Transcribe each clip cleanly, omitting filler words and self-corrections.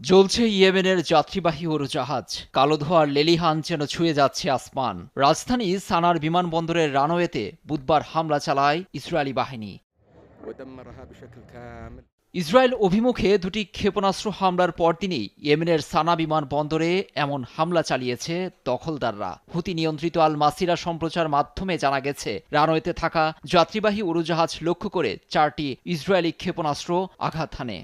জ্বলছে ইয়েমেনের যাত্রীবাহী উড়োজাহাজ। কালো ধোঁয়ার লেলিহান যেন ছুঁয়ে যাচ্ছে আসমান। রাজধানী সানার বিমানবন্দরের রানওয়েতে বুধবার হামলা চালায় ইসরায়েলি বাহিনী। ইসরায়েল অভিমুখে দুটি ক্ষেপণাস্ত্র হামলার পরদিনই ইয়েমেনের সানা বিমানবন্দরে এমন হামলা চালিয়েছে দখলদাররা। হুতি নিয়ন্ত্রিত আল মাসিরা সম্প্রচার মাধ্যমে জানা গেছে, রানওয়েতে থাকা যাত্রীবাহী উড়োজাহাজ লক্ষ্য করে 4টি ইসরায়েলি ক্ষেপণাস্ত্র আঘাত হানে।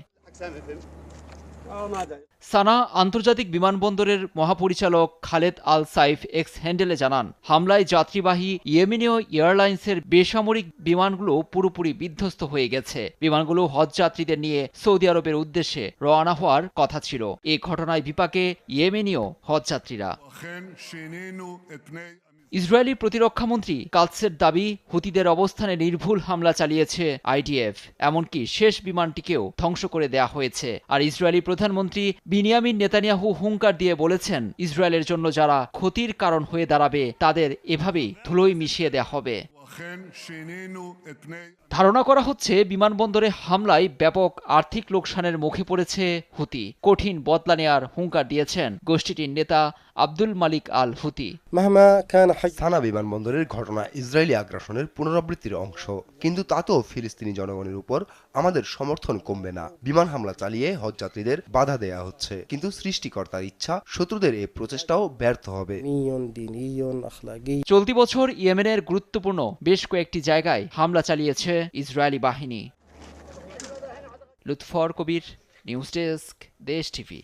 সানা আন্তর্জাতিক বিমানবন্দরের মহাপরিচালক খালেদ আল সাইফ এক্স হ্যান্ডেলে জানান, হামলায় যাত্রীবাহী ইয়েমেনীয় এয়ারলাইন্সের বেসামরিক বিমানগুলো পুরোপুরি বিধ্বস্ত হয়ে গেছে। বিমানগুলো হজযাত্রীদের নিয়ে সৌদি আরবের উদ্দেশ্যে রওনা হওয়ার কথা ছিল। এ ঘটনায় বিপাকে ইয়েমেনীয় হজযাত্রীরা। ইসরায়েলি প্রতিরক্ষামন্ত্রী কালসের দাবি, হুতিদের অবস্থানে নির্ভুল হামলা চালিয়েছে আইডিএফ। এমনকি শেষ বিমানটিকেও ধ্বংস করে দেয়া হয়েছে। আর ইসরায়েলি প্রধানমন্ত্রী বিনিয়ামিন নেতানিয়াহু হুঙ্কার দিয়ে বলেছেন, ইসরায়েলের জন্য যারা ক্ষতির কারণ হয়ে দাঁড়াবে তাদের এভাবেই ধুলোয় মিশিয়ে দেয়া হবে। ধারণা করা হচ্ছে, বিমানবন্দরে হামলায় ব্যাপক আর্থিক লোকসানের মুখে পড়েছে হুতি। কঠিন বদলা নেয়ার হুঙ্কার দিয়েছেন গোষ্ঠীটির নেতা আব্দুল মালিক আল হুতি। সানা বিমানবন্দরের ঘটনা ইসরায়েলি আগ্রাসনের পুনরাবৃত্তির অংশ, কিন্তু তাতেও ফিলিস্তিনি জনগণের উপর আমাদের সমর্থন কমবে না। বিমান হামলা চালিয়ে হজযাত্রীদের বাধা দেয়া হচ্ছে, কিন্তু সৃষ্টিকর্তার ইচ্ছা শত্রুদের এই প্রচেষ্টাও ব্যর্থ হবে। চলতি বছর ইয়েমেনের গুরুত্বপূর্ণ বেশ কয়েকটি জায়গায় হামলা চালিয়েছে ইসরায়েলি বাহিনী। লুৎফর কবির, নিউজ ডেস্ক, দেশ টিভি।